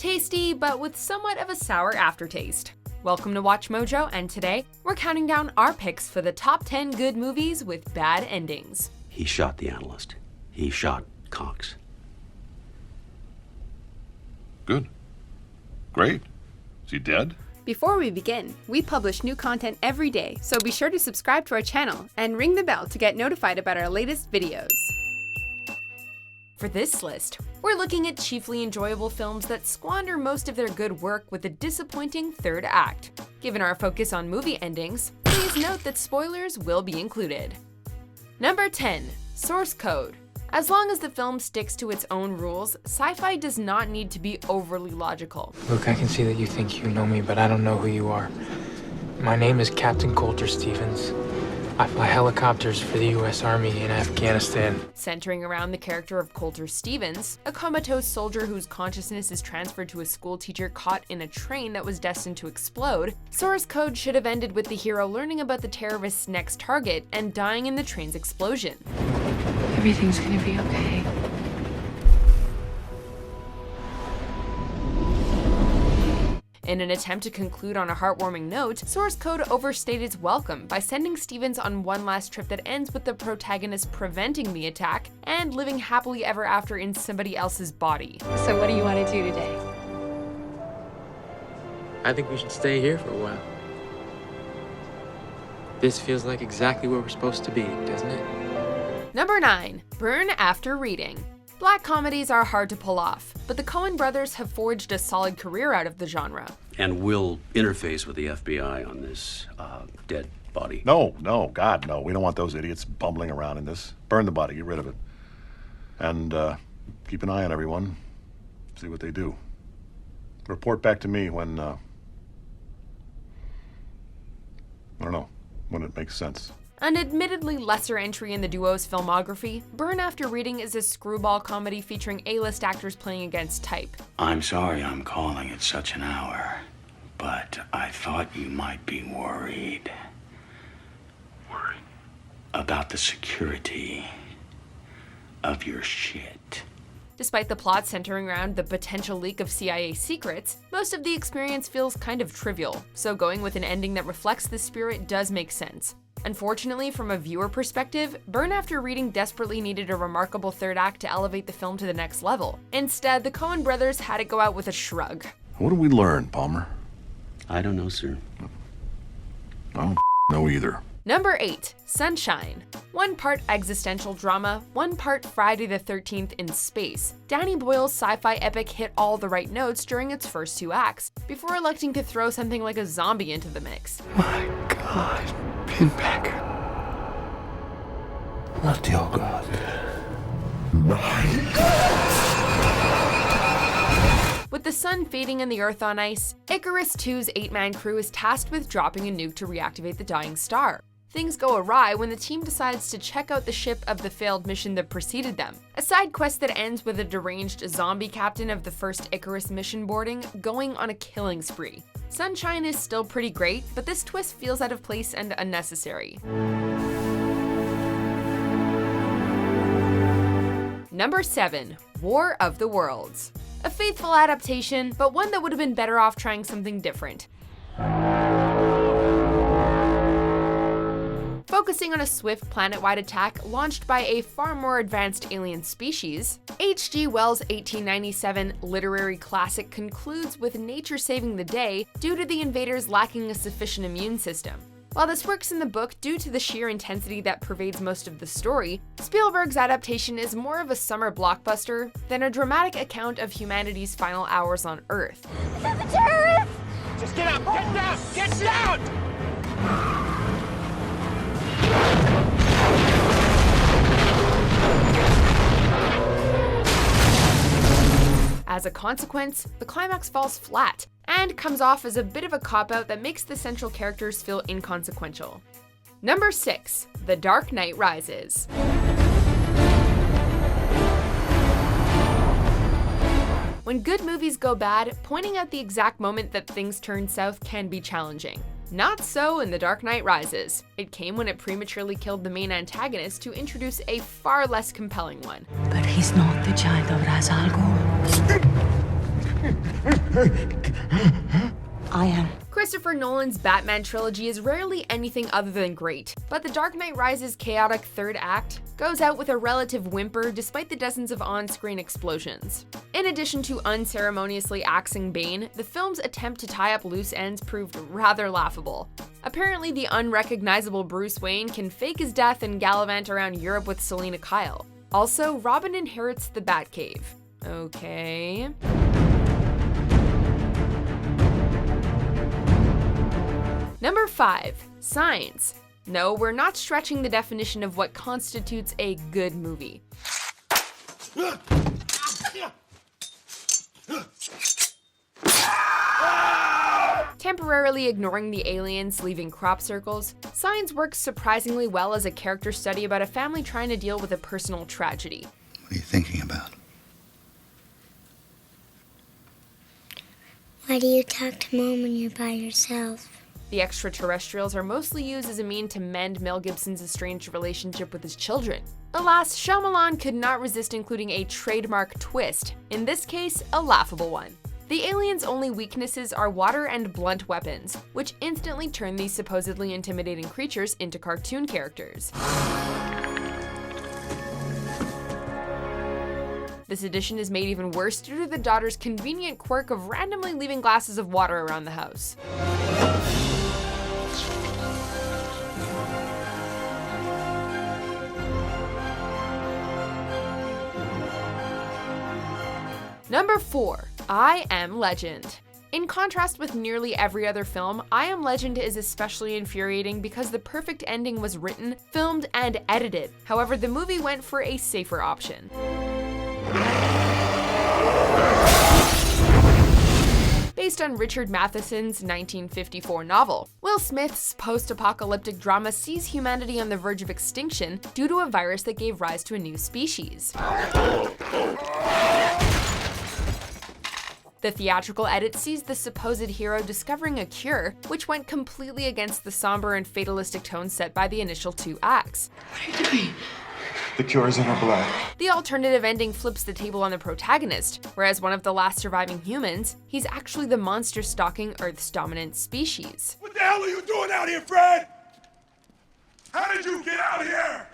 Tasty, but with somewhat of a sour aftertaste. Welcome to Watch Mojo, and today we're counting down our picks for the top 10 good movies with bad endings. He shot the analyst. He shot Cox. Good. Great. Is he dead? Before we begin, we publish new content every day, so be sure to subscribe to our channel and ring the bell to get notified about our latest videos. For this list, we're looking at chiefly enjoyable films that squander most of their good work with a disappointing third act. Given our focus on movie endings, please note that spoilers will be included. Number 10. Source Code. As long as the film sticks to its own rules, sci-fi does not need to be overly logical. Look, I can see that you think you know me, but I don't know who you are. My name is Captain Coulter Stevens. I fly helicopters for the U.S. Army in Afghanistan. Centering around the character of Coulter Stevens, a comatose soldier whose consciousness is transferred to a school teacher caught in a train that was destined to explode, Source Code should have ended with the hero learning about the terrorist's next target and dying in the train's explosion. Everything's gonna be okay. In an attempt to conclude on a heartwarming note, Source Code overstayed its welcome by sending Stevens on one last trip that ends with the protagonist preventing the attack and living happily ever after in somebody else's body. So what do you want to do today? I think we should stay here for a while. This feels like exactly where we're supposed to be, doesn't it? Number 9. Burn After Reading. Black comedies are hard to pull off, but the Coen brothers have forged a solid career out of the genre. And we'll interface with the FBI on this dead body. No, God, no. We don't want those idiots bumbling around in this. Burn the body, get rid of it. And keep an eye on everyone. See what they do. Report back to me when, I don't know, when it makes sense. An admittedly lesser entry in the duo's filmography, Burn After Reading is a screwball comedy featuring A-list actors playing against type. I'm sorry I'm calling at such an hour, but I thought you might be worried. Worried? About the security of your shit. Despite the plot centering around the potential leak of CIA secrets, most of the experience feels kind of trivial, so going with an ending that reflects the spirit does make sense. Unfortunately, from a viewer perspective, Burn After Reading desperately needed a remarkable third act to elevate the film to the next level. Instead, the Coen brothers had it go out with a shrug. What did we learn, Palmer? I don't know, sir. I don't know either. Number 8. Sunshine. One part existential drama, one part Friday the 13th in space. Danny Boyle's sci-fi epic hit all the right notes during its first 2 acts, before electing to throw something like a zombie into the mix. My God, Pinback. Not your God. My God. With the sun fading and the Earth on ice, Icarus II's 8-man crew is tasked with dropping a nuke to reactivate the dying star. Things go awry when the team decides to check out the ship of the failed mission that preceded them. A side quest that ends with a deranged zombie captain of the first Icarus mission boarding going on a killing spree. Sunshine is still pretty great, but this twist feels out of place and unnecessary. Number 7. War of the Worlds. A faithful adaptation, but one that would have been better off trying something different. Focusing on a swift planet-wide attack launched by a far more advanced alien species, H.G. Wells' 1897 literary classic concludes with nature saving the day due to the invaders lacking a sufficient immune system. While this works in the book due to the sheer intensity that pervades most of the story, Spielberg's adaptation is more of a summer blockbuster than a dramatic account of humanity's final hours on Earth. Is that the terrorist? Just get up! Get down! Get down! As a consequence, the climax falls flat and comes off as a bit of a cop-out that makes the central characters feel inconsequential. Number 6. The Dark Knight Rises. When good movies go bad, pointing out the exact moment that things turn south can be challenging. Not so in The Dark Knight Rises. It came when it prematurely killed the main antagonist to introduce a far less compelling one. But he's not the child of Ra's al Ghul. I am. Christopher Nolan's Batman trilogy is rarely anything other than great, but The Dark Knight Rises' chaotic third act goes out with a relative whimper despite the dozens of on-screen explosions. In addition to unceremoniously axing Bane, the film's attempt to tie up loose ends proved rather laughable. Apparently, the unrecognizable Bruce Wayne can fake his death and gallivant around Europe with Selina Kyle. Also, Robin inherits the Batcave. Okay. Number 5. Signs. No, we're not stretching the definition of what constitutes a good movie. Temporarily ignoring the aliens leaving crop circles, Signs works surprisingly well as a character study about a family trying to deal with a personal tragedy. What are you thinking about? Why do you talk to Mom when you're by yourself? The extraterrestrials are mostly used as a means to mend Mel Gibson's estranged relationship with his children. Alas, Shyamalan could not resist including a trademark twist, in this case, a laughable one. The aliens' only weaknesses are water and blunt weapons, which instantly turn these supposedly intimidating creatures into cartoon characters. This addition is made even worse due to the daughter's convenient quirk of randomly leaving glasses of water around the house. Number 4. I Am Legend. In contrast with nearly every other film, I Am Legend is especially infuriating because the perfect ending was written, filmed, and edited. However, the movie went for a safer option. Based on Richard Matheson's 1954 novel, Will Smith's post-apocalyptic drama sees humanity on the verge of extinction due to a virus that gave rise to a new species. The theatrical edit sees the supposed hero discovering a cure, which went completely against the somber and fatalistic tone set by the initial 2 acts. What are you doing? The cure is in her blood. The alternative ending flips the table on the protagonist, whereas one of the last surviving humans, he's actually the monster stalking Earth's dominant species. What the hell are you doing out here, Fred? How did you get out here?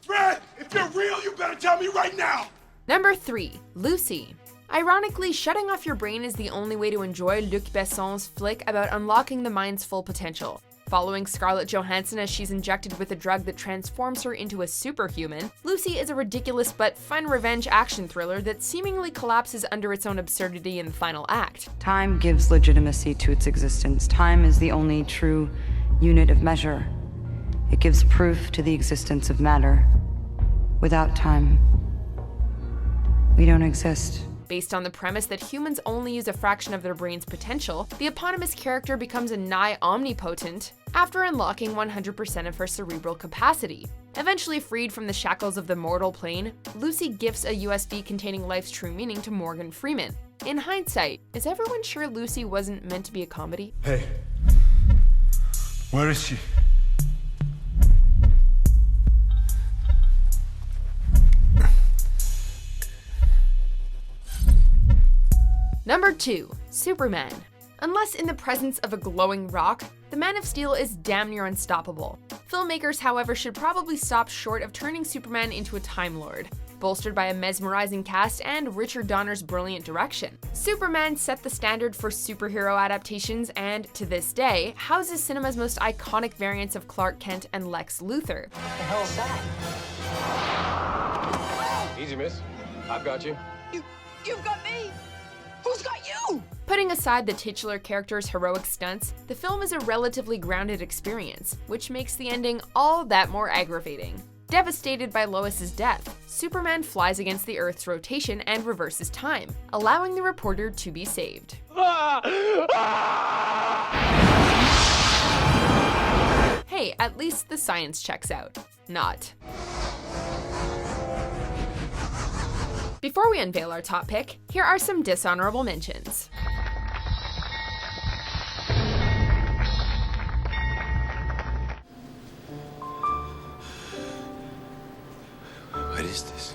Fred, if you're real, you better tell me right now. Number 3. Lucy. Ironically, shutting off your brain is the only way to enjoy Luc Besson's flick about unlocking the mind's full potential. Following Scarlett Johansson as she's injected with a drug that transforms her into a superhuman, Lucy is a ridiculous but fun revenge action thriller that seemingly collapses under its own absurdity in the final act. Time gives legitimacy to its existence. Time is the only true unit of measure. It gives proof to the existence of matter. Without time, we don't exist. Based on the premise that humans only use a fraction of their brain's potential, the eponymous character becomes a nigh omnipotent after unlocking 100% of her cerebral capacity. Eventually freed from the shackles of the mortal plane, Lucy gifts a USB containing life's true meaning to Morgan Freeman. In hindsight, is everyone sure Lucy wasn't meant to be a comedy? Hey. Where is she? Number 2. Superman. Unless in the presence of a glowing rock, the Man of Steel is damn near unstoppable. Filmmakers, however, should probably stop short of turning Superman into a Time Lord. Bolstered by a mesmerizing cast and Richard Donner's brilliant direction, Superman set the standard for superhero adaptations and, to this day, houses cinema's most iconic variants of Clark Kent and Lex Luthor. What the hell is that? Easy, miss. I've got you. You've got me! Who's got you? Putting aside the titular character's heroic stunts, the film is a relatively grounded experience, which makes the ending all that more aggravating. Devastated by Lois's death, Superman flies against the Earth's rotation and reverses time, allowing the reporter to be saved. Hey, at least the science checks out. Not. Before we unveil our top pick, here are some dishonorable mentions. What is this?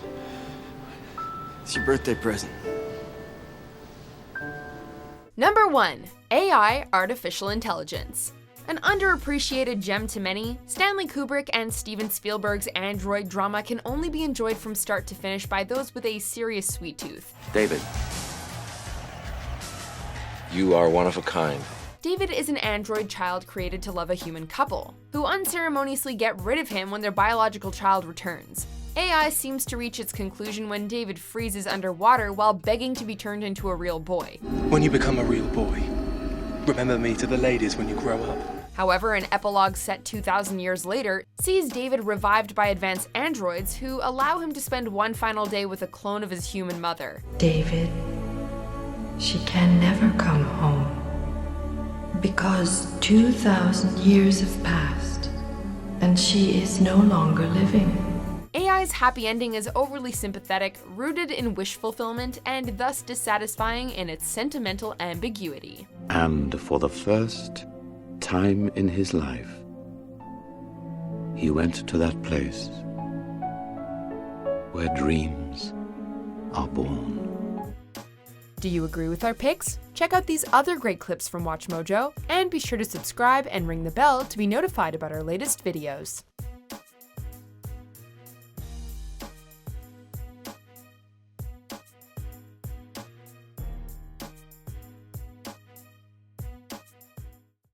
It's your birthday present. Number 1. AI Artificial Intelligence. An underappreciated gem to many, Stanley Kubrick and Steven Spielberg's android drama can only be enjoyed from start to finish by those with a serious sweet tooth. David. You are one of a kind. David is an android child created to love a human couple, who unceremoniously get rid of him when their biological child returns. AI seems to reach its conclusion when David freezes underwater while begging to be turned into a real boy. When you become a real boy, remember me to the ladies when you grow up. However, an epilogue set 2,000 years later sees David revived by advanced androids who allow him to spend one final day with a clone of his human mother. David, she can never come home because 2,000 years have passed and she is no longer living. AI's happy ending is overly sympathetic, rooted in wish fulfillment, and thus dissatisfying in its sentimental ambiguity. And for the first time in his life, he went to that place where dreams are born. Do you agree with our picks? Check out these other great clips from WatchMojo, and be sure to subscribe and ring the bell to be notified about our latest videos.